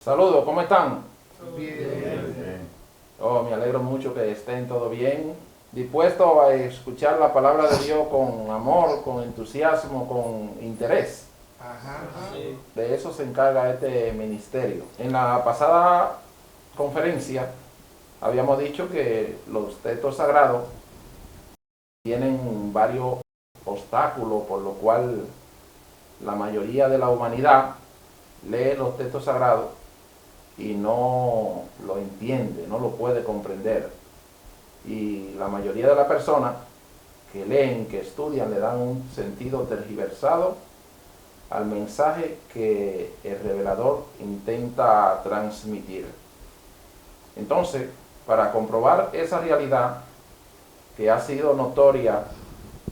Saludos, ¿cómo están? Bien. Oh, me alegro mucho que estén todo bien, dispuestos a escuchar la palabra de Dios con amor, con entusiasmo, con interés. Ajá. Sí, de eso se encarga este ministerio. En la pasada conferencia habíamos dicho que los textos sagrados tienen varios obstáculos, por lo cual la mayoría de la humanidad lee los textos sagrados y no lo entiende, no lo puede comprender. Y la mayoría de las personas que leen, que estudian, le dan un sentido tergiversado al mensaje que el revelador intenta transmitir. Entonces, para comprobar esa realidad que ha sido notoria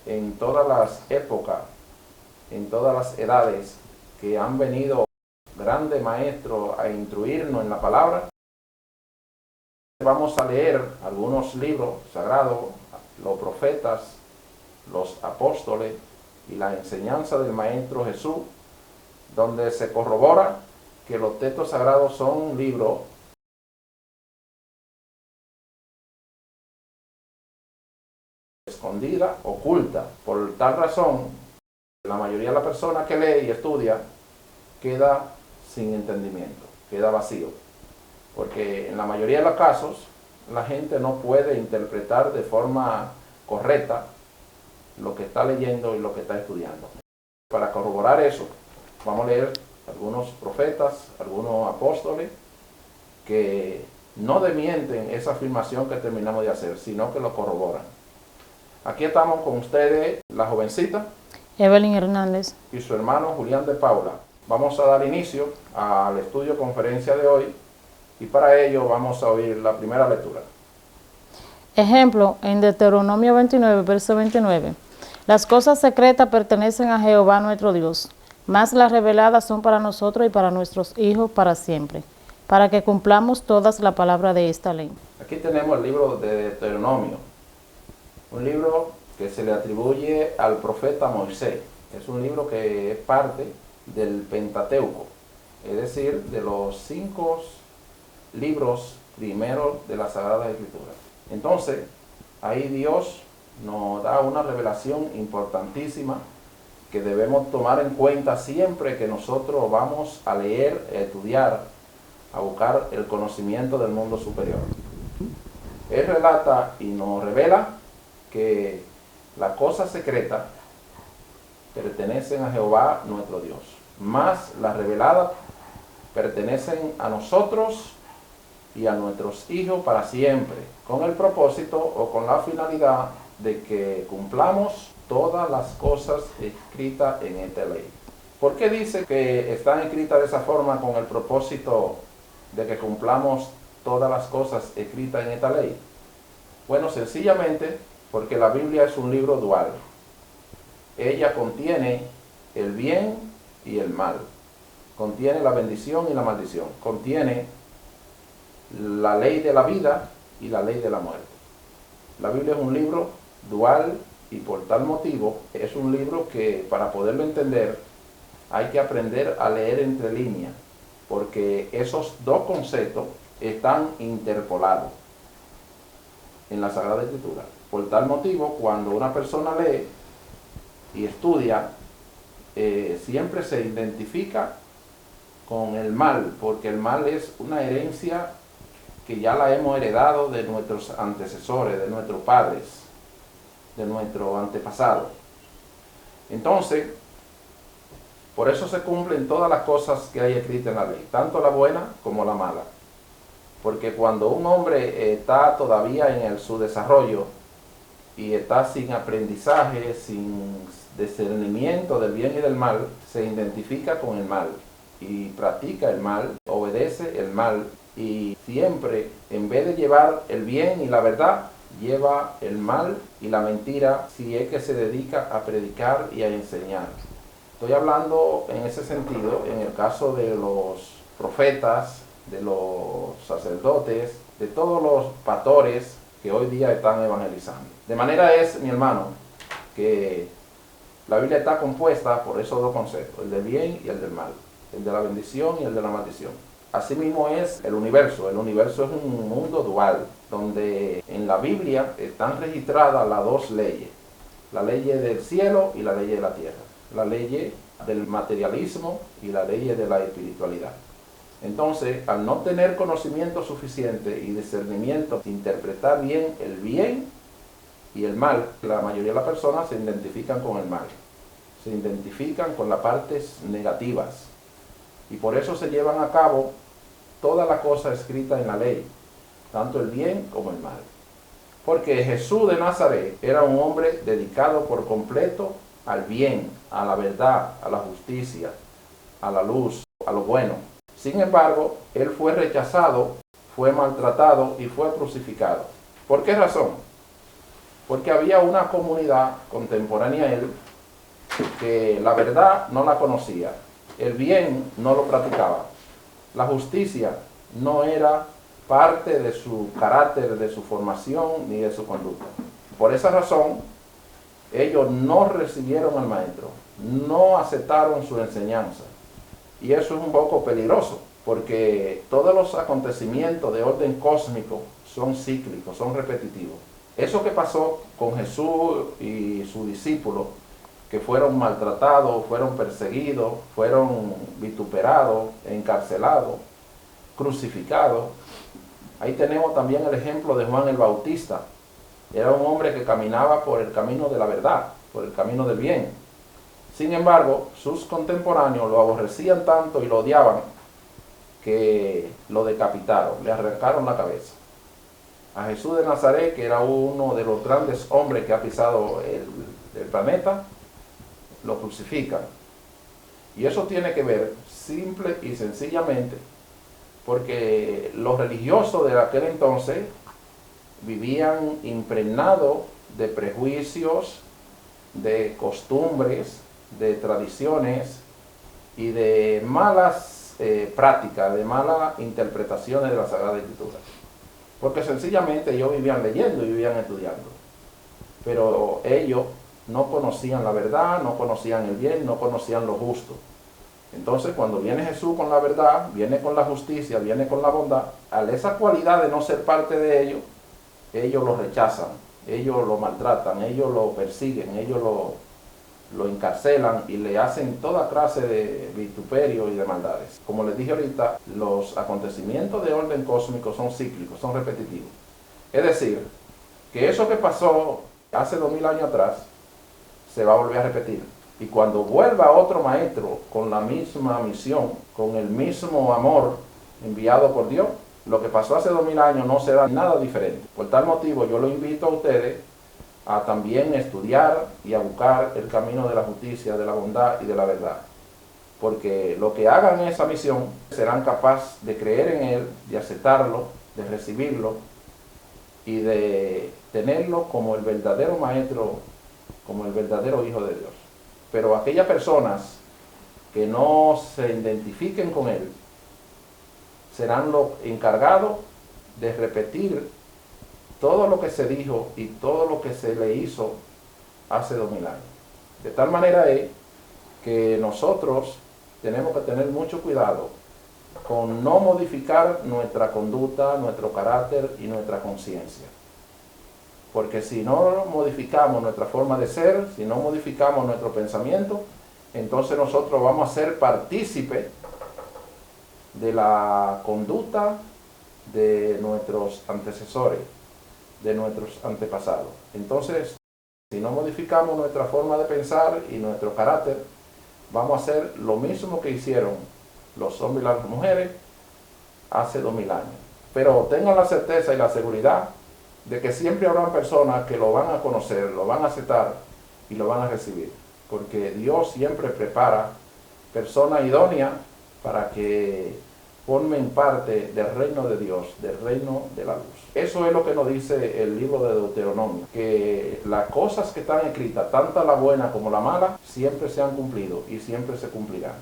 en todas las épocas, en todas las edades, que han venido grandes maestros a instruirnos en la palabra, vamos a leer algunos libros sagrados, los profetas, los apóstoles y la enseñanza del Maestro Jesús, donde se corrobora que los textos sagrados son libros escondida, oculta. Por tal razón, la mayoría de las personas que lee y estudia queda sin entendimiento, queda vacío. Porque en la mayoría de los casos, la gente no puede interpretar de forma correcta lo que está leyendo y lo que está estudiando. Para corroborar eso, vamos a leer algunos profetas, algunos apóstoles, que no desmienten esa afirmación que terminamos de hacer, sino que lo corroboran. Aquí estamos con ustedes, la jovencita Evelyn Hernández y su hermano Julián de Paula. Vamos a dar inicio al estudio conferencia de hoy y para ello vamos a oír la primera lectura. Ejemplo, en Deuteronomio 29, verso 29. Las cosas secretas pertenecen a Jehová nuestro Dios, mas las reveladas son para nosotros y para nuestros hijos para siempre, para que cumplamos todas la palabra de esta ley. Aquí tenemos el libro de Deuteronomio, un libro que se le atribuye al profeta Moisés. Es un libro que es parte del Pentateuco, es decir, de los 5 libros primeros de la Sagrada Escritura. Entonces, ahí Dios nos da una revelación importantísima que debemos tomar en cuenta siempre que nosotros vamos a leer, a estudiar, a buscar el conocimiento del mundo superior. Él relata y nos revela que las cosas secretas pertenecen a Jehová nuestro Dios, más las reveladas pertenecen a nosotros y a nuestros hijos para siempre, con el propósito o con la finalidad de que cumplamos todas las cosas escritas en esta ley. ¿Por qué dice que están escritas de esa forma con el propósito de que cumplamos todas las cosas escritas en esta ley? Bueno, sencillamente porque la Biblia es un libro dual. Ella contiene el bien y el mal, contiene la bendición y la maldición, contiene la ley de la vida y la ley de la muerte. La Biblia es un libro dual y por tal motivo es un libro que para poderlo entender hay que aprender a leer entre líneas, porque esos dos conceptos están interpolados en la Sagrada Escritura. Por tal motivo, cuando una persona lee y estudia, siempre se identifica con el mal, porque el mal es una herencia que ya la hemos heredado de nuestros antecesores, de nuestros padres, de nuestros antepasados. Entonces, por eso se cumplen todas las cosas que hay escritas en la ley, tanto la buena como la mala. Porque cuando un hombre está todavía en su desarrollo y está sin aprendizaje, sin discernimiento del bien y del mal, se identifica con el mal y practica el mal, obedece el mal y siempre, en vez de llevar el bien y la verdad, lleva el mal y la mentira si es que se dedica a predicar y a enseñar. Estoy hablando en ese sentido, en el caso de los profetas, de los sacerdotes, de todos los pastores que hoy día están evangelizando. De manera es, mi hermano, que la Biblia está compuesta por esos dos conceptos, el del bien y el del mal, el de la bendición y el de la maldición. Asimismo es el universo. El universo es un mundo dual, donde en la Biblia están registradas las dos leyes, la ley del cielo y la ley de la tierra, la ley del materialismo y la ley de la espiritualidad. Entonces, al no tener conocimiento suficiente y discernimiento, interpretar bien el bien y el mal, la mayoría de las personas se identifican con el mal, se identifican con las partes negativas, y por eso se llevan a cabo todas las cosas escritas en la ley, tanto el bien como el mal. Porque Jesús de Nazaret era un hombre dedicado por completo al bien, a la verdad, a la justicia, a la luz, a lo bueno. Sin embargo, él fue rechazado, fue maltratado y fue crucificado. ¿Por qué razón? Porque había una comunidad contemporánea a él que la verdad no la conocía, el bien no lo practicaba, la justicia no era parte de su carácter, de su formación ni de su conducta. Por esa razón, ellos no recibieron al maestro, no aceptaron su enseñanza. Y eso es un poco peligroso, porque todos los acontecimientos de orden cósmico son cíclicos, son repetitivos. Eso que pasó con Jesús y sus discípulos, que fueron maltratados, fueron perseguidos, fueron vituperados, encarcelados, crucificados. Ahí tenemos también el ejemplo de Juan el Bautista. Era un hombre que caminaba por el camino de la verdad, por el camino del bien. Sin embargo, sus contemporáneos lo aborrecían tanto y lo odiaban que lo decapitaron, le arrancaron la cabeza. A Jesús de Nazaret, que era uno de los grandes hombres que ha pisado el planeta, lo crucifican. Y eso tiene que ver simple y sencillamente porque los religiosos de aquel entonces vivían impregnados de prejuicios, de costumbres, de tradiciones y de malas prácticas, de malas interpretaciones de la Sagrada Escritura. Porque sencillamente ellos vivían leyendo y vivían estudiando. Pero ellos no conocían la verdad, no conocían el bien, no conocían lo justo. Entonces, cuando viene Jesús con la verdad, viene con la justicia, viene con la bondad, a esa cualidad de no ser parte de ellos lo rechazan, ellos lo maltratan, ellos lo persiguen, ellos lo encarcelan y le hacen toda clase de vituperio y de maldades. Como les dije ahorita, los acontecimientos de orden cósmico son cíclicos, son repetitivos. Es decir, que eso que pasó hace 2000 años atrás, se va a volver a repetir. Y cuando vuelva otro maestro con la misma misión, con el mismo amor enviado por Dios, lo que pasó hace 2000 años no será nada diferente. Por tal motivo, yo lo invito a ustedes a también estudiar y a buscar el camino de la justicia, de la bondad y de la verdad. Porque lo que hagan en esa misión serán capaces de creer en Él, de aceptarlo, de recibirlo y de tenerlo como el verdadero maestro, como el verdadero Hijo de Dios. Pero aquellas personas que no se identifiquen con Él serán los encargados de repetir todo lo que se dijo y todo lo que se le hizo hace 2000 años. De tal manera es que nosotros tenemos que tener mucho cuidado con no modificar nuestra conducta, nuestro carácter y nuestra conciencia. Porque si no modificamos nuestra forma de ser, si no modificamos nuestro pensamiento, entonces nosotros vamos a ser partícipes de la conducta de nuestros antecesores, de nuestros antepasados. Entonces, si no modificamos nuestra forma de pensar y nuestro carácter, vamos a hacer lo mismo que hicieron los hombres y las mujeres hace 2000 años. Pero tengan la certeza y la seguridad de que siempre habrán personas que lo van a conocer, lo van a aceptar y lo van a recibir. Porque Dios siempre prepara personas idóneas para que formen parte del reino de Dios, del reino de la luz. Eso es lo que nos dice el libro de Deuteronomio, que las cosas que están escritas, tanto la buena como la mala, siempre se han cumplido y siempre se cumplirán.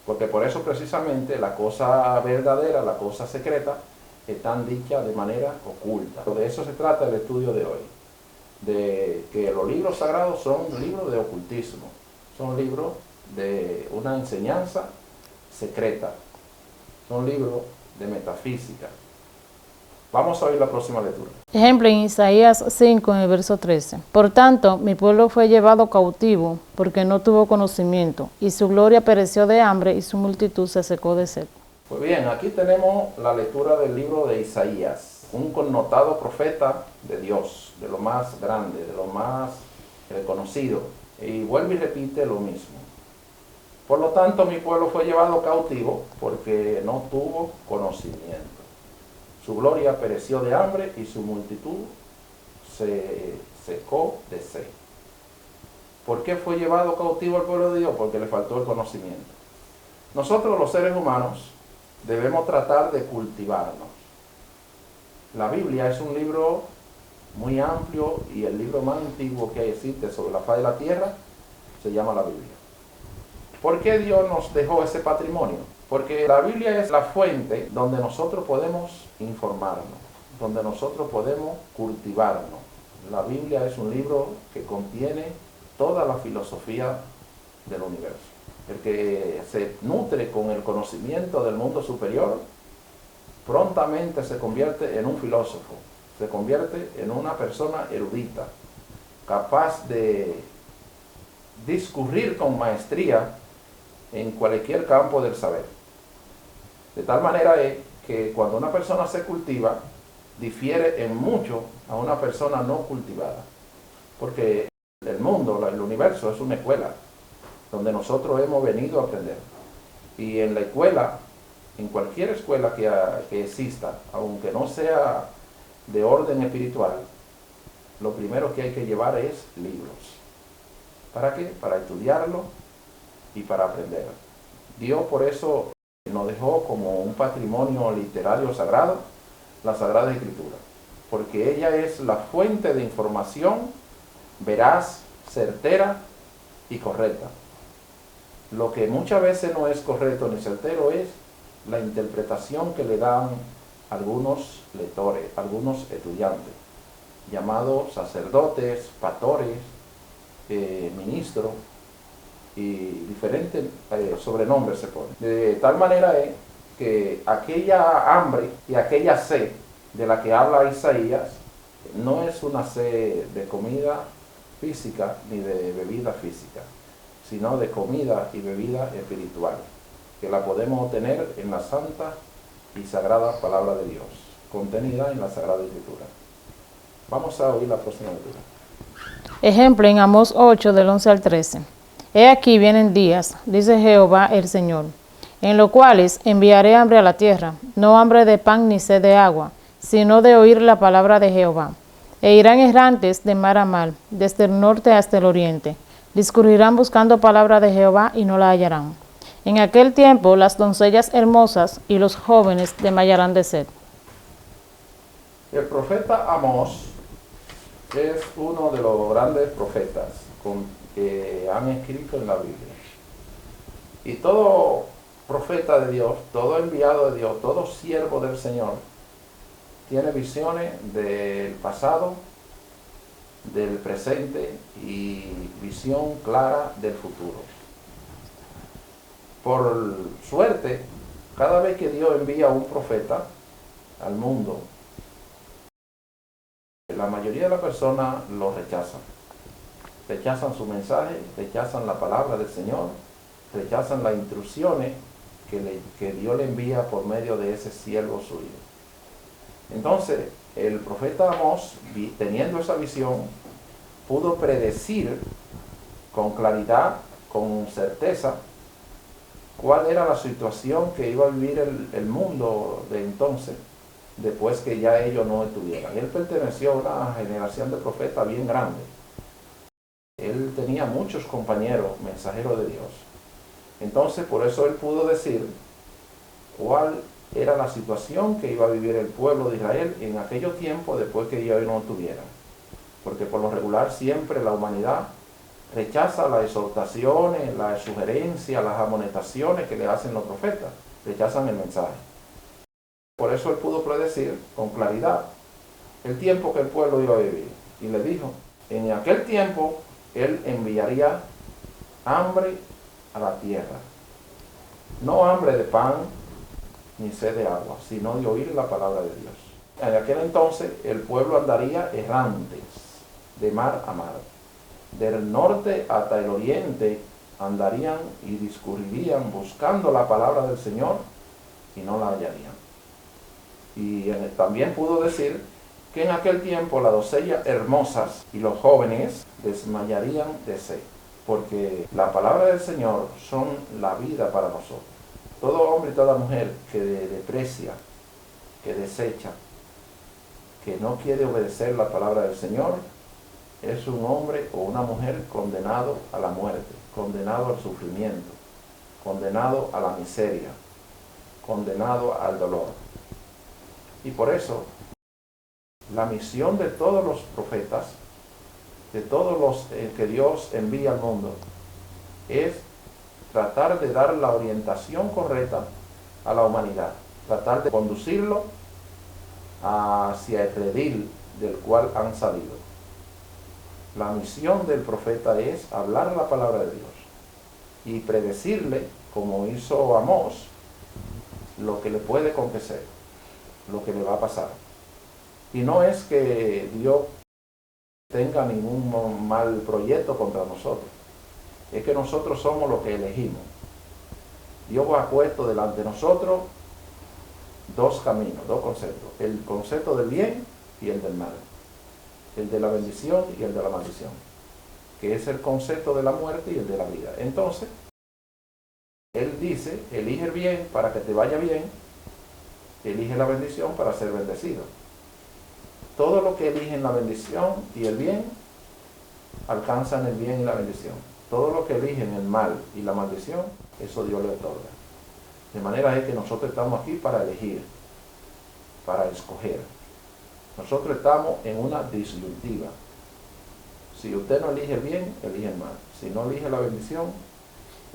Porque por eso precisamente la cosa verdadera, la cosa secreta, están dichas de manera oculta. De eso se trata el estudio de hoy, de que los libros sagrados son libros de ocultismo, son libros de una enseñanza secreta, Es un libro de metafísica. Vamos a oír la próxima lectura. Ejemplo en Isaías 5, en el verso 13. Por tanto, mi pueblo fue llevado cautivo porque no tuvo conocimiento, y su gloria pereció de hambre y su multitud se secó de sed. Pues bien, aquí tenemos la lectura del libro de Isaías, un connotado profeta de Dios, de lo más grande, de lo más reconocido. Y vuelve y repite lo mismo. Por lo tanto, mi pueblo fue llevado cautivo porque no tuvo conocimiento. Su gloria pereció de hambre y su multitud se secó de sed. ¿Por qué fue llevado cautivo el pueblo de Dios? Porque le faltó el conocimiento. Nosotros los seres humanos debemos tratar de cultivarnos. La Biblia es un libro muy amplio y el libro más antiguo que existe sobre la faz de la tierra se llama la Biblia. ¿Por qué Dios nos dejó ese patrimonio? Porque la Biblia es la fuente donde nosotros podemos informarnos, donde nosotros podemos cultivarnos. La Biblia es un libro que contiene toda la filosofía del universo. El que se nutre con el conocimiento del mundo superior, prontamente se convierte en un filósofo, se convierte en una persona erudita, capaz de discurrir con maestría en cualquier campo del saber. De tal manera es que cuando una persona se cultiva, difiere en mucho a una persona no cultivada. Porque el mundo, el universo es una escuela donde nosotros hemos venido a aprender. Y en la escuela, en cualquier escuela que exista, aunque no sea de orden espiritual, lo primero que hay que llevar es libros. ¿Para qué? Para estudiarlo y para aprender. Dios por eso nos dejó como un patrimonio literario sagrado la Sagrada Escritura, porque ella es la fuente de información veraz, certera y correcta. Lo que muchas veces no es correcto ni certero es la interpretación que le dan algunos lectores, algunos estudiantes, llamados sacerdotes, pastores, ministros, y diferentes sobrenombres se ponen. De tal manera es que aquella hambre y aquella sed de la que habla Isaías no es una sed de comida física ni de bebida física, sino de comida y bebida espiritual, que la podemos obtener en la santa y sagrada palabra de Dios, contenida en la Sagrada Escritura. Vamos a oír la próxima lectura. Ejemplo en Amós 8, del 11 al 13. He aquí vienen días, dice Jehová el Señor, en los cuales enviaré hambre a la tierra, no hambre de pan ni sed de agua, sino de oír la palabra de Jehová. E irán errantes de mar a mar, desde el norte hasta el oriente. Discurrirán buscando palabra de Jehová y no la hallarán. En aquel tiempo las doncellas hermosas y los jóvenes desmayarán de sed. El profeta Amós es uno de los grandes profetas que han escrito en la Biblia. Y todo profeta de Dios, todo enviado de Dios, todo siervo del Señor, tiene visiones del pasado, del presente y visión clara del futuro. Por suerte, cada vez que Dios envía un profeta al mundo, la mayoría de las personas lo rechazan. Rechazan su mensaje, rechazan la palabra del Señor, rechazan las instrucciones que Dios le envía por medio de ese siervo suyo. Entonces, el profeta Amós, teniendo esa visión, pudo predecir con claridad, con certeza, cuál era la situación que iba a vivir el mundo de entonces, después que ya ellos no estuvieran. Él perteneció a una generación de profetas bien grande. Él tenía muchos compañeros, mensajeros de Dios. Entonces, por eso él pudo decir cuál era la situación que iba a vivir el pueblo de Israel en aquellos tiempos después que ellos no estuvieran. Porque por lo regular siempre la humanidad rechaza las exhortaciones, las sugerencias, las amonestaciones que le hacen los profetas. Rechazan el mensaje. Por eso él pudo predecir con claridad el tiempo que el pueblo iba a vivir. Y le dijo, en aquel tiempo él enviaría hambre a la tierra. No hambre de pan, ni sed de agua, sino de oír la palabra de Dios. En aquel entonces el pueblo andaría errantes, de mar a mar. Del norte hasta el oriente andarían y discurrirían buscando la palabra del Señor y no la hallarían. Y también pudo decir que en aquel tiempo las doncellas hermosas y los jóvenes desmayarían de sed, porque la palabra del Señor son la vida para nosotros. Todo hombre y toda mujer que desprecia, que desecha, que no quiere obedecer la palabra del Señor, es un hombre o una mujer condenado a la muerte, condenado al sufrimiento, condenado a la miseria, condenado al dolor. Y por eso, la misión de todos los profetas, de todos los que Dios envía al mundo, es tratar de dar la orientación correcta a la humanidad, tratar de conducirlo hacia el redil del cual han salido. La misión del profeta es hablar la palabra de Dios y predecirle, como hizo Amós, lo que le puede acontecer, lo que le va a pasar. Y no es que Dios tenga ningún mal proyecto contra nosotros, es que nosotros somos los que elegimos. Dios ha puesto delante de nosotros dos caminos, dos conceptos: el concepto del bien y el del mal, el de la bendición y el de la maldición, que es el concepto de la muerte y el de la vida. Entonces, Él dice: elige el bien para que te vaya bien, elige la bendición para ser bendecido. Todo lo que eligen la bendición y el bien, alcanzan el bien y la bendición. Todo lo que eligen el mal y la maldición, eso Dios le otorga. De manera es que nosotros estamos aquí para elegir, para escoger. Nosotros estamos en una disyuntiva. Si usted no elige el bien, elige el mal. Si no elige la bendición,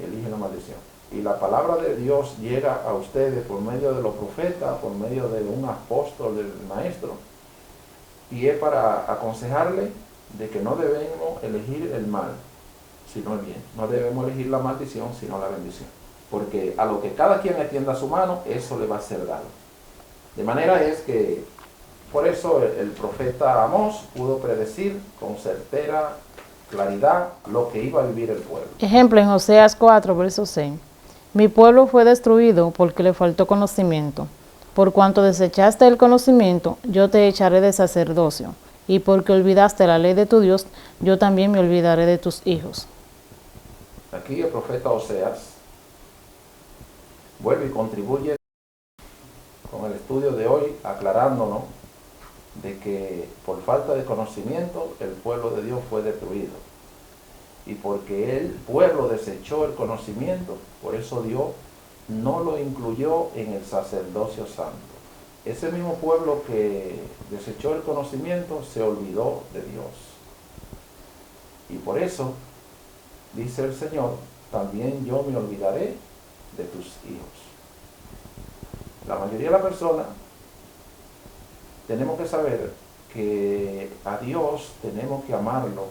elige la maldición. Y la palabra de Dios llega a ustedes por medio de los profetas, por medio de un apóstol, del maestro, y es para aconsejarle de que no debemos elegir el mal, sino el bien. No debemos elegir la maldición, sino la bendición. Porque a lo que cada quien extienda su mano, eso le va a ser dado. De manera es que, por eso el profeta Amós pudo predecir con certera claridad lo que iba a vivir el pueblo. Ejemplo en Oseas 4, verso 6. Mi pueblo fue destruido porque le faltó conocimiento. Por cuanto desechaste el conocimiento, yo te echaré de sacerdocio. Y porque olvidaste la ley de tu Dios, yo también me olvidaré de tus hijos. Aquí el profeta Oseas vuelve y contribuye con el estudio de hoy, aclarándonos de que por falta de conocimiento el pueblo de Dios fue destruido. Y porque el pueblo desechó el conocimiento, por eso Dios no lo incluyó en el sacerdocio santo. Ese mismo pueblo que desechó el conocimiento se olvidó de Dios. Y por eso, dice el Señor, también yo me olvidaré de tus hijos. La mayoría de las personas tenemos que saber que a Dios tenemos que amarlo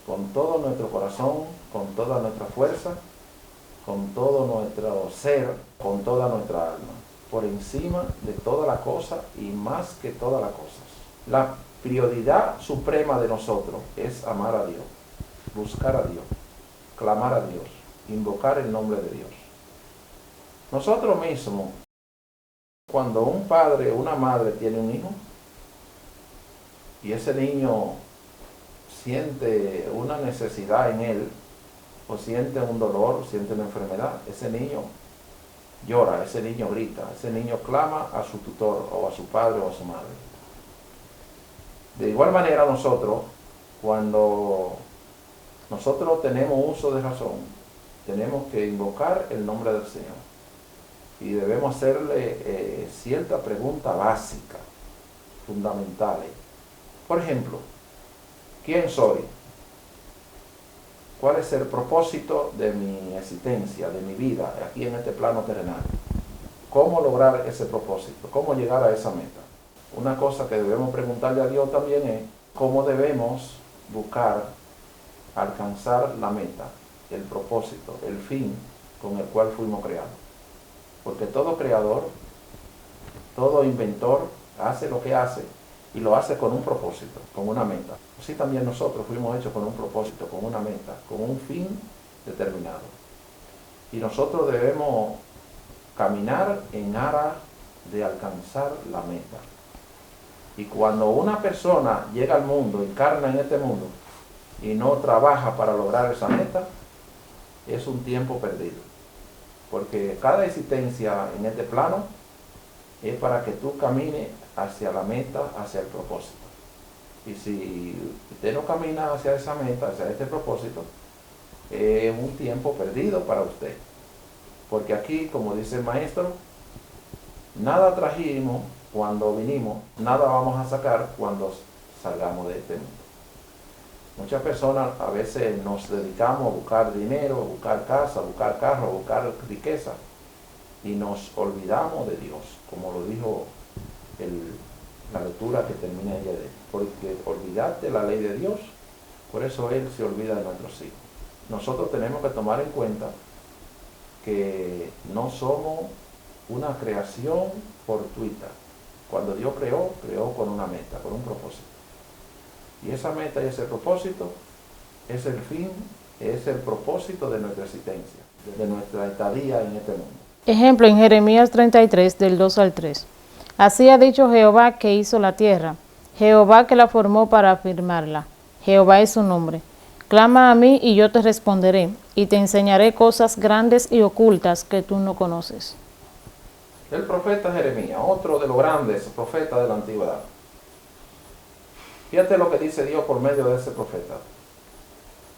con todo nuestro corazón, con toda nuestra fuerza, con todo nuestro ser, con toda nuestra alma, por encima de todas las cosas y más que todas las cosas. La prioridad suprema de nosotros es amar a Dios, buscar a Dios, clamar a Dios, invocar el nombre de Dios. Nosotros mismos, cuando un padre o una madre tiene un hijo y ese niño siente una necesidad en él, o siente un dolor, o siente una enfermedad, ese niño llora, ese niño grita, ese niño clama a su tutor, o a su padre o a su madre. De igual manera nosotros, cuando nosotros tenemos uso de razón, tenemos que invocar el nombre del Señor. Y debemos hacerle cierta pregunta básica, fundamentales. Por ejemplo, ¿quién soy? ¿Cuál es el propósito de mi existencia, de mi vida aquí en este plano terrenal? ¿Cómo lograr ese propósito? ¿Cómo llegar a esa meta? Una cosa que debemos preguntarle a Dios también es cómo debemos buscar alcanzar la meta, el propósito, el fin con el cual fuimos creados. Porque todo creador, todo inventor hace lo que hace y lo hace con un propósito, con una meta. Así también nosotros fuimos hechos con un propósito, con una meta, con un fin determinado. Y nosotros debemos caminar en aras de alcanzar la meta. Y cuando una persona llega al mundo, encarna en este mundo, y no trabaja para lograr esa meta, es un tiempo perdido. Porque cada existencia en este plano es para que tú camines hacia la meta, hacia el propósito. Y si usted no camina hacia esa meta, hacia este propósito, es un tiempo perdido para usted. Porque aquí, como dice el maestro, nada trajimos cuando vinimos, nada vamos a sacar cuando salgamos de este mundo. Muchas personas a veces nos dedicamos a buscar dinero, a buscar casa, a buscar carro, a buscar riqueza, y nos olvidamos de Dios, como lo dijo la lectura que termina ella de, porque olvidarte la ley de Dios, por eso Él se olvida de nuestros hijos. Nosotros tenemos que tomar en cuenta que no somos una creación fortuita. Cuando Dios creó, creó con una meta, con un propósito. Y esa meta y ese propósito es el fin, es el propósito de nuestra existencia, de nuestra estadía en este mundo. Ejemplo en Jeremías 33, del 2 al 3. Así ha dicho Jehová que hizo la tierra, Jehová que la formó para afirmarla. Jehová es su nombre. Clama a mí y yo te responderé, y te enseñaré cosas grandes y ocultas que tú no conoces. El profeta Jeremías, otro de los grandes profetas de la antigüedad. Fíjate lo que dice Dios por medio de ese profeta.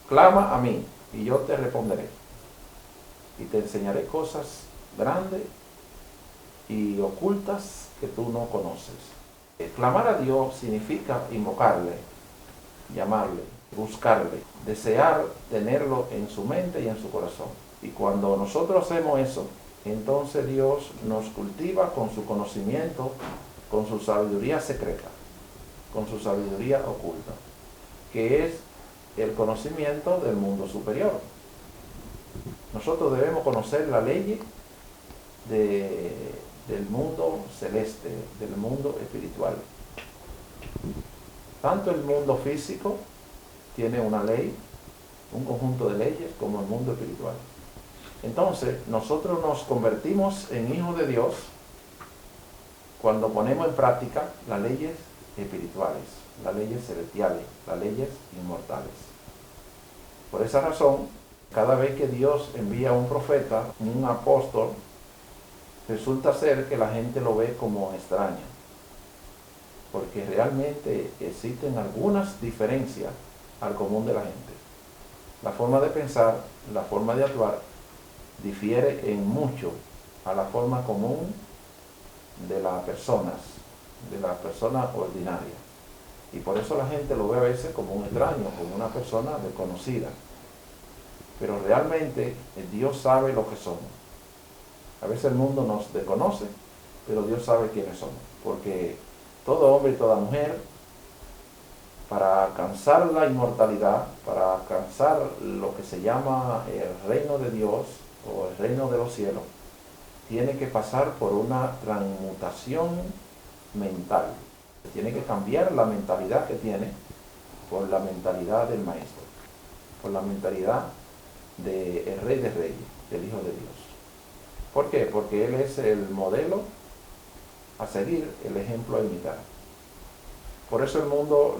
Clama a mí y yo te responderé, y te enseñaré cosas grandes y ocultas que tú no conoces. Clamar a Dios significa invocarle, llamarle, buscarle, desear tenerlo en su mente y en su corazón. Y cuando nosotros hacemos eso, entonces Dios nos cultiva con su conocimiento, con su sabiduría secreta, con su sabiduría oculta, que es el conocimiento del mundo superior. Nosotros debemos conocer la ley del mundo celeste, del mundo espiritual. Tanto el mundo físico tiene una ley, un conjunto de leyes, como el mundo espiritual. Entonces, nosotros nos convertimos en hijos de Dios cuando ponemos en práctica las leyes espirituales, las leyes celestiales, las leyes inmortales. Por esa razón, cada vez que Dios envía a un profeta, un apóstol, resulta ser que la gente lo ve como extraño, porque realmente existen algunas diferencias al común de la gente. La forma de pensar, la forma de actuar, difiere en mucho a la forma común de las personas ordinarias. Y por eso la gente lo ve a veces como un extraño, como una persona desconocida. Pero realmente Dios sabe lo que somos. A veces el mundo nos desconoce, pero Dios sabe quiénes somos. Porque todo hombre y toda mujer, para alcanzar la inmortalidad, para alcanzar lo que se llama el reino de Dios o el reino de los cielos, tiene que pasar por una transmutación mental. Tiene que cambiar la mentalidad que tiene por la mentalidad del Maestro, por la mentalidad del Rey de Reyes, del Hijo de Dios. ¿Por qué? Porque Él es el modelo a seguir, el ejemplo a imitar. Por eso el mundo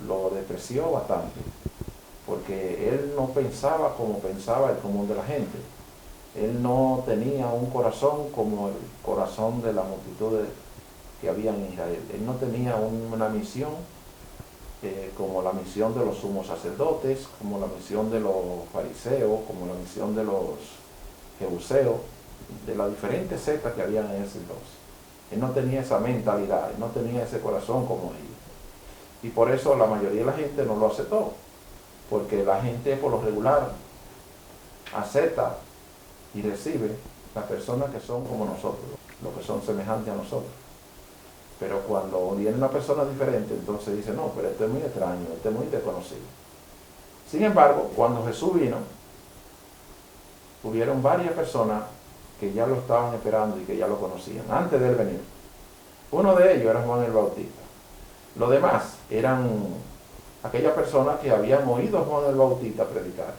lo despreció bastante, porque Él no pensaba como pensaba el común de la gente. Él no tenía un corazón como el corazón de la multitud que había en Israel. Él no tenía una misión como la misión de los sumos sacerdotes, como la misión de los fariseos, como la misión de los jebuseos, de las diferentes sectas que había en ese entonces. Él no tenía esa mentalidad, él no tenía ese corazón como ellos. Y por eso la mayoría de la gente no lo aceptó, porque la gente por lo regular acepta y recibe las personas que son como nosotros, los que son semejantes a nosotros. Pero cuando viene una persona diferente, entonces dice, no, pero esto es muy extraño, esto es muy desconocido. Sin embargo, cuando Jesús vino, hubieron varias personas que ya lo estaban esperando y que ya lo conocían, antes de él venir. Uno de ellos era Juan el Bautista. Los demás eran aquellas personas que habían oído a Juan el Bautista predicar.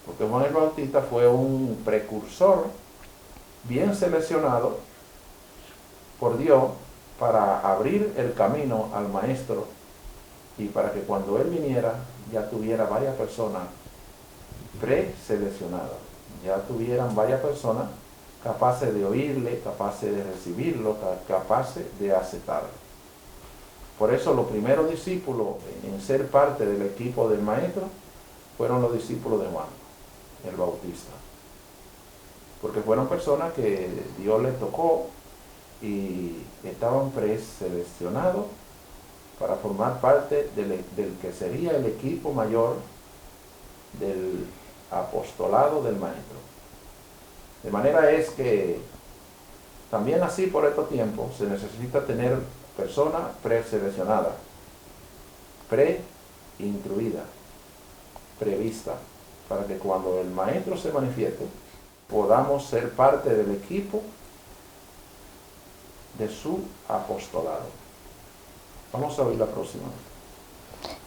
Porque Juan el Bautista fue un precursor bien seleccionado por Dios para abrir el camino al maestro y para que cuando él viniera ya tuviera varias personas preseleccionadas, ya tuvieran varias personas capaces de oírle, capaces de recibirlo, capaces de aceptarlo. Por eso los primeros discípulos en ser parte del equipo del maestro fueron los discípulos de Juan el Bautista, porque fueron personas que Dios les tocó y estaban preseleccionados para formar parte del que sería el equipo mayor del apostolado del maestro. De manera es que también así por estos tiempos se necesita tener personas preseleccionadas, preinstruidas, previstas, para que cuando el maestro se manifieste podamos ser parte del equipo de su apostolado. Vamos a oír la próxima.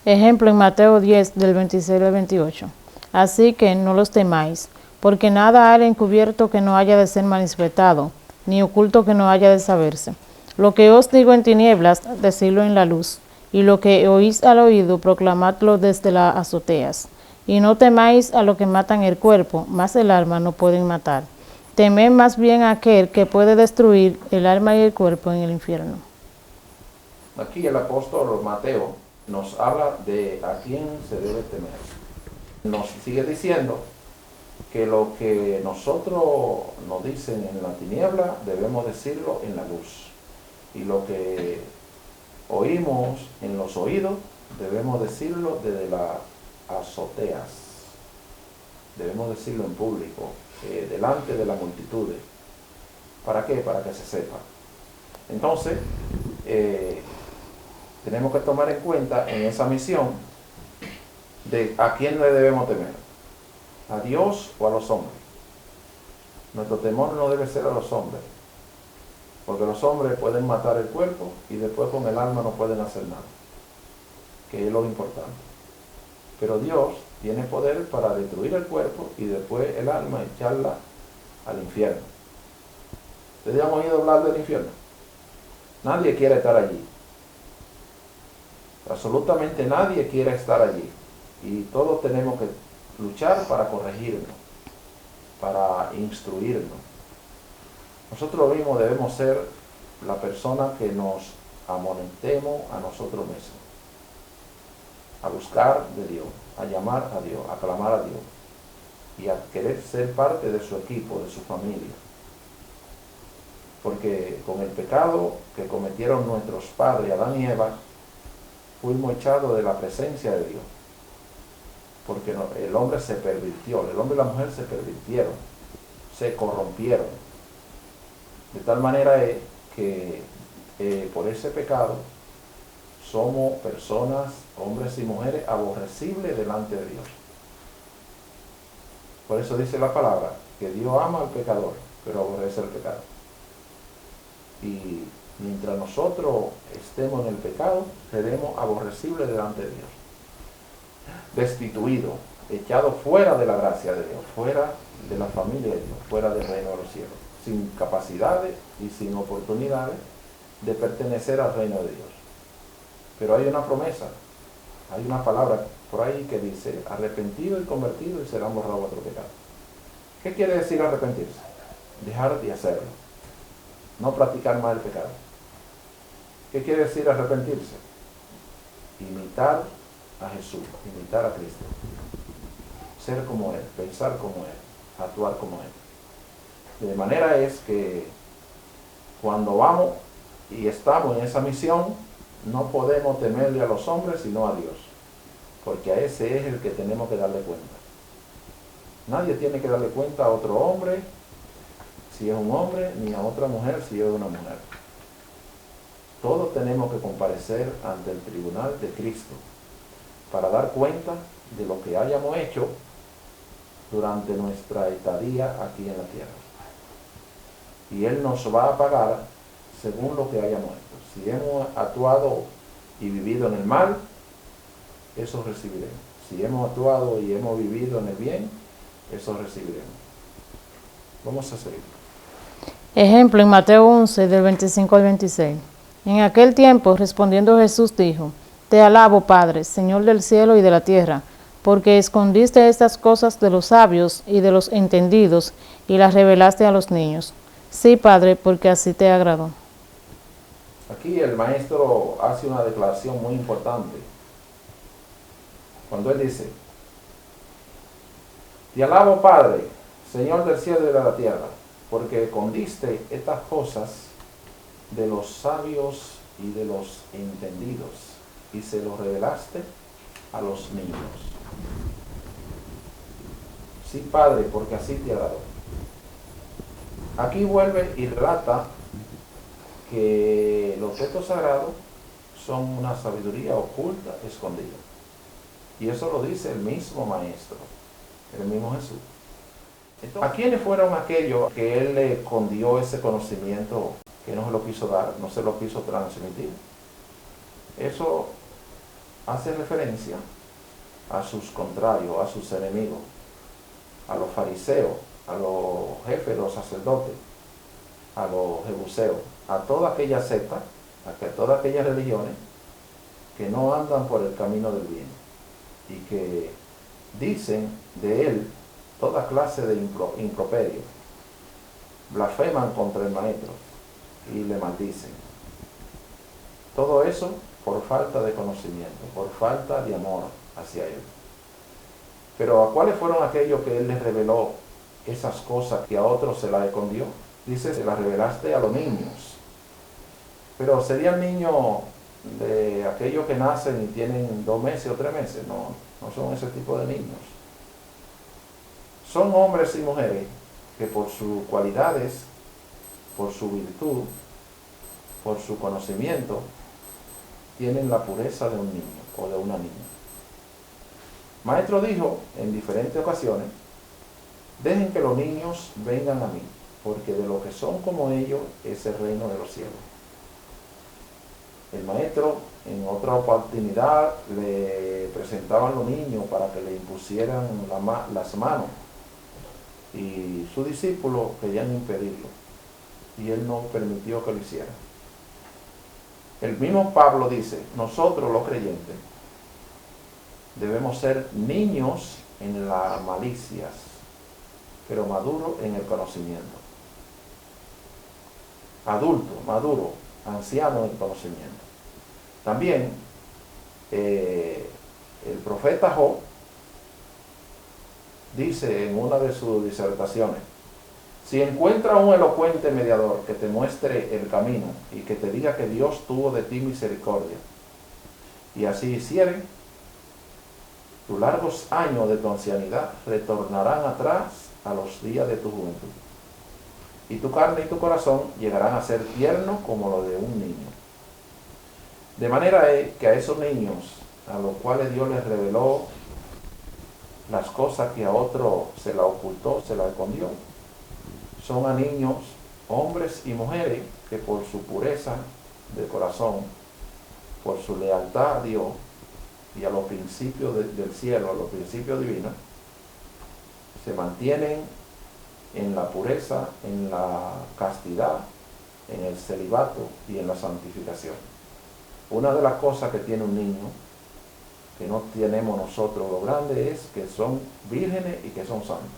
Ejemplo en Mateo 10, del 26 al 28. Así que no los temáis, porque nada hay encubierto que no haya de ser manifestado, ni oculto que no haya de saberse. Lo que os digo en tinieblas, decidlo en la luz, y lo que oís al oído, proclamadlo desde las azoteas. Y no temáis a lo que matan el cuerpo, mas el alma no pueden matar. Temed más bien a aquel que puede destruir el alma y el cuerpo en el infierno. Aquí el apóstol Mateo nos habla de a quién se debe temer. Nos sigue diciendo que lo que nosotros nos dicen en la tiniebla debemos decirlo en la luz. Y lo que oímos en los oídos debemos decirlo desde las azoteas. Debemos decirlo en público, delante de la multitud. ¿Para qué? Para que se sepa. Entonces, tenemos que tomar en cuenta en esa misión de a quién le debemos temer, a Dios o a los hombres. Nuestro temor no debe ser a los hombres, porque los hombres pueden matar el cuerpo y después con el alma no pueden hacer nada, que es lo importante. Pero Dios tiene poder para destruir el cuerpo y después el alma echarla al infierno. ¿Ustedes han oído hablar del infierno? Nadie quiere estar allí. Absolutamente nadie quiere estar allí. Y todos tenemos que luchar para corregirnos, para instruirnos. Nosotros mismos debemos ser la persona que nos amonestemos a nosotros mismos, a buscar de Dios, a llamar a Dios, a clamar a Dios y a querer ser parte de su equipo, de su familia. Porque con el pecado que cometieron nuestros padres, Adán y Eva, fuimos echados de la presencia de Dios. Porque el hombre se pervirtió, el hombre y la mujer se pervirtieron, se corrompieron. De tal manera es que por ese pecado somos personas, hombres y mujeres, aborrecibles delante de Dios. Por eso dice la palabra, que Dios ama al pecador, pero aborrece el pecado. Y mientras nosotros estemos en el pecado, seremos aborrecibles delante de Dios. Destituidos, echados fuera de la gracia de Dios, fuera de la familia de Dios, fuera del reino de los cielos, sin capacidades y sin oportunidades de pertenecer al reino de Dios. Pero hay una promesa, hay una palabra por ahí que dice, arrepentido y convertido y serán borrados vuestros pecados. ¿Qué quiere decir arrepentirse? Dejar de hacerlo, no practicar más el pecado. ¿Qué quiere decir arrepentirse? Imitar a Jesús, imitar a Cristo, ser como Él, pensar como Él, actuar como Él. De manera es que cuando vamos y estamos en esa misión, no podemos temerle a los hombres sino a Dios, porque a ese es el que tenemos que darle cuenta. Nadie tiene que darle cuenta a otro hombre si es un hombre, ni a otra mujer si es una mujer. Todos tenemos que comparecer ante el tribunal de Cristo para dar cuenta de lo que hayamos hecho durante nuestra estadía aquí en la tierra. y Él nos va a pagar según lo que hayamos hecho. Si hemos actuado y vivido en el mal, eso recibiremos. Si hemos actuado y hemos vivido en el bien, eso recibiremos. Vamos a seguir. Ejemplo en Mateo 11, del 25 al 26. En aquel tiempo, respondiendo Jesús, dijo: Te alabo, Padre, Señor del cielo y de la tierra, porque escondiste estas cosas de los sabios y de los entendidos y las revelaste a los niños. Sí, Padre, porque así te agradó. Aquí el maestro hace una declaración muy importante. Cuando él dice: Te alabo, Padre, Señor del cielo y de la tierra, porque escondiste estas cosas de los sabios y de los entendidos y se lo revelaste a los niños. Sí, Padre, porque así te agradó. Aquí vuelve y relata que los textos sagrados son una sabiduría oculta, escondida. Y eso lo dice el mismo Maestro, el mismo Jesús. Entonces, ¿a quiénes fueron aquellos que Él le escondió ese conocimiento que no se lo quiso dar, no se lo quiso transmitir? Eso hace referencia a sus contrarios, a sus enemigos, a los fariseos, a los jefes de los sacerdotes, a los jebuseos, a toda aquella secta, a todas aquellas religiones que no andan por el camino del bien y que dicen de Él toda clase de improperio, blasfeman contra el Maestro y le maldicen. Todo eso por falta de conocimiento, por falta de amor hacia Él. Pero ¿a cuáles fueron aquellos que Él les reveló esas cosas que a otros se las escondió? Dice: se las revelaste a los niños. Pero ¿serían niños de aquellos que nacen y tienen 2 meses o 3 meses? No son ese tipo de niños. Son hombres y mujeres que por sus cualidades, por su virtud, por su conocimiento, tienen la pureza de un niño o de una niña. Maestro dijo en diferentes ocasiones: dejen que los niños vengan a mí, porque de lo que son como ellos es el reino de los cielos. El Maestro en otra oportunidad le presentaban a los niños para que le impusieran las manos, y sus discípulos querían impedirlo, y Él no permitió que lo hiciera. El mismo Pablo dice: nosotros los creyentes debemos ser niños en las malicias, pero maduros en el conocimiento. Adulto, maduro, anciano en el conocimiento. También el profeta Job dice en una de sus disertaciones: si encuentra un elocuente mediador que te muestre el camino y que te diga que Dios tuvo de ti misericordia, y así hiciere, tus largos años de tu ancianidad retornarán atrás a los días de tu juventud, y tu carne y tu corazón llegarán a ser tiernos como lo de un niño. De manera que a esos niños, a los cuales Dios les reveló las cosas que a otro se la ocultó, se la escondió, son a niños, hombres y mujeres, que por su pureza de corazón, por su lealtad a Dios y a los principios del cielo, a los principios divinos, se mantienen en la pureza, en la castidad, en el celibato y en la santificación. Una de las cosas que tiene un niño, que no tenemos nosotros lo grande, es que son vírgenes y que son santos.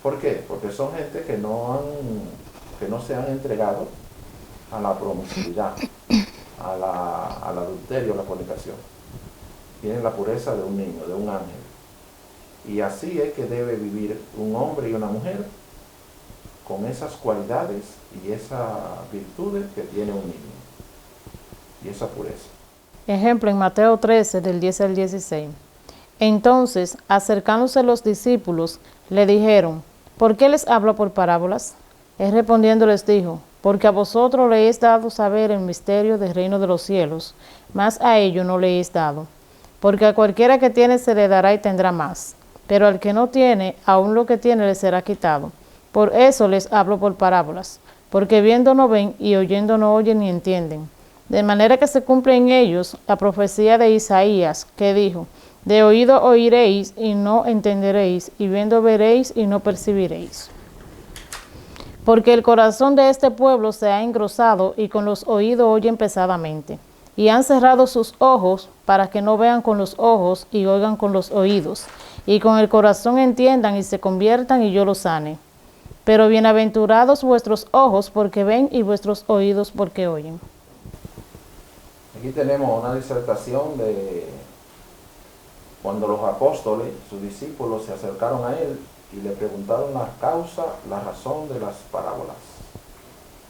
¿Por qué? Porque son gente que no se han entregado a la promiscuidad, al adulterio, a la fornicación. Tienen la pureza de un niño, de un ángel. Y así es que debe vivir un hombre y una mujer, con esas cualidades y esas virtudes que tiene un niño, y esa pureza. Ejemplo en Mateo 13, del 10 al 16. Entonces, acercándose los discípulos, le dijeron: ¿por qué les habla por parábolas? Él respondiendo les dijo: porque a vosotros le es dado saber el misterio del reino de los cielos, mas a ellos no le es dado. Porque a cualquiera que tiene se le dará y tendrá más, pero al que no tiene, aun lo que tiene le será quitado. Por eso les hablo por parábolas, porque viendo no ven y oyendo no oyen ni entienden. De manera que se cumple en ellos la profecía de Isaías, que dijo: de oído oiréis y no entenderéis, y viendo veréis y no percibiréis. Porque el corazón de este pueblo se ha engrosado, y con los oídos oyen pesadamente, y han cerrado sus ojos para que no vean con los ojos y oigan con los oídos, y con el corazón entiendan y se conviertan y yo los sane. Pero bienaventurados vuestros ojos porque ven y vuestros oídos porque oyen. Aquí tenemos una disertación de cuando los apóstoles, sus discípulos, se acercaron a él y le preguntaron la causa, la razón de las parábolas.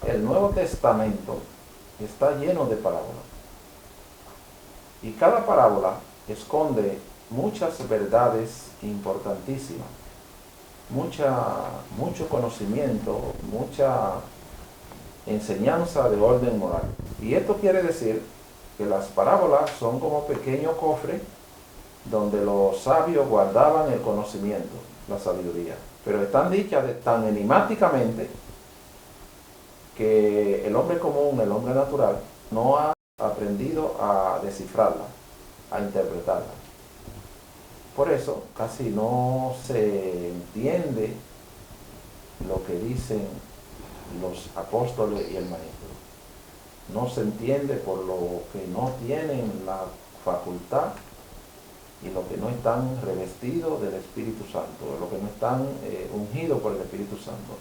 El Nuevo Testamento está lleno de parábolas. Y cada parábola esconde muchas verdades importantísimas, mucho conocimiento, mucha enseñanza de orden moral. Y esto quiere decir que las parábolas son como pequeños cofres donde los sabios guardaban el conocimiento, la sabiduría. Pero están dichas tan enigmáticamente que el hombre común, el hombre natural, no ha aprendido a descifrarla, a interpretarla. Por eso casi no se entiende lo que dicen los apóstoles y el maestro. No se entiende por lo que no tienen la facultad y lo que no están revestidos del Espíritu Santo, lo que no están ungidos por el Espíritu Santo.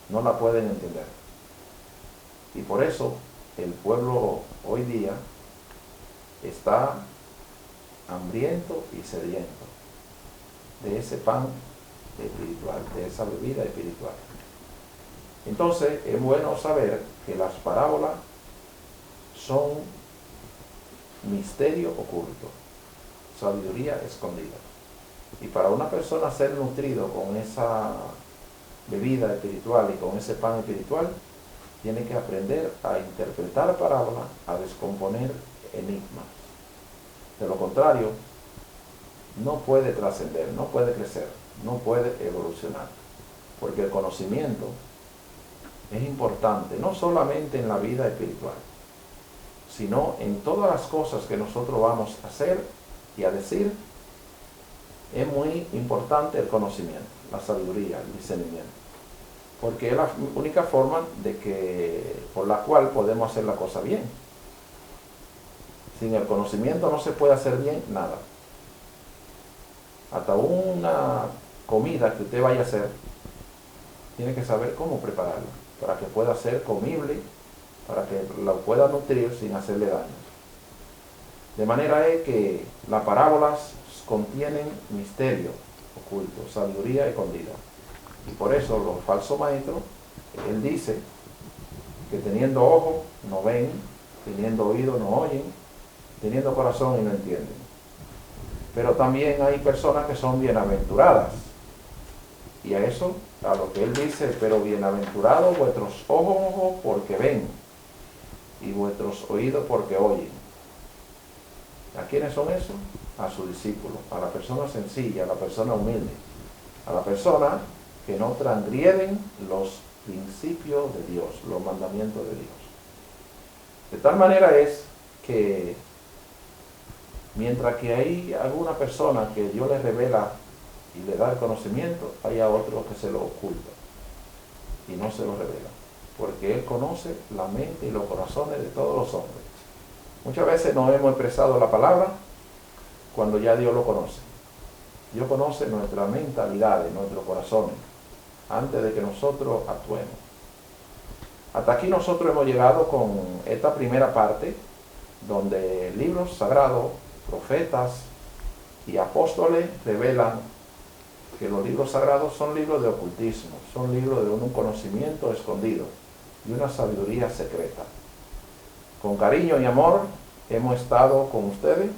No la pueden entender. Y por eso el pueblo hoy día está hambriento y sediento de ese pan espiritual, de esa bebida espiritual. Entonces es bueno saber que las parábolas son misterio oculto, sabiduría escondida. Y para una persona ser nutrido con esa bebida espiritual y con ese pan espiritual, tiene que aprender a interpretar parábolas, a descomponer enigmas. De lo contrario, no puede trascender, no puede crecer, no puede evolucionar. Porque el conocimiento es importante, no solamente en la vida espiritual, sino en todas las cosas que nosotros vamos a hacer y a decir. Es muy importante el conocimiento, la sabiduría, el discernimiento. Porque es la única forma por la cual podemos hacer la cosa bien. Sin el conocimiento no se puede hacer bien nada. Hasta una comida que usted vaya a hacer, tiene que saber cómo prepararla, para que pueda ser comible, para que la pueda nutrir sin hacerle daño. De manera es que las parábolas contienen misterio oculto, sabiduría escondida. Y por eso los falsos maestros, él dice que teniendo ojos no ven, teniendo oídos no oyen, teniendo corazón y no entienden. Pero también hay personas que son bienaventuradas. Y a eso, a lo que él dice, pero bienaventurados vuestros ojos porque ven, y vuestros oídos porque oyen. ¿A quiénes son esos? A sus discípulos, a la persona sencilla, a la persona humilde, a la persona que no transgreden los principios de Dios, los mandamientos de Dios. De tal manera es que mientras que hay alguna persona que Dios le revela y le da el conocimiento, hay a otro que se lo oculta y no se lo revela, porque Él conoce la mente y los corazones de todos los hombres. Muchas veces no hemos expresado la palabra cuando ya Dios lo conoce. Dios conoce nuestras mentalidades, nuestros corazones, antes de que nosotros actuemos. Hasta aquí nosotros hemos llegado con esta primera parte, donde libros sagrados, profetas y apóstoles revelan que los libros sagrados son libros de ocultismo, son libros de un conocimiento escondido y una sabiduría secreta. Con cariño y amor hemos estado con ustedes,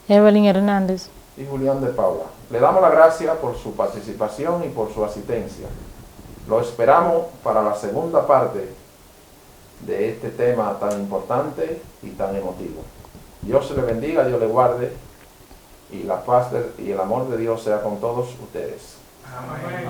Evelyn Hernández y Julián de Paula. Le damos las gracias por su participación y por su asistencia. Lo esperamos para la segunda parte de este tema tan importante y tan emotivo. Dios le bendiga, Dios le guarde, y la paz y el amor de Dios sea con todos ustedes. Amén.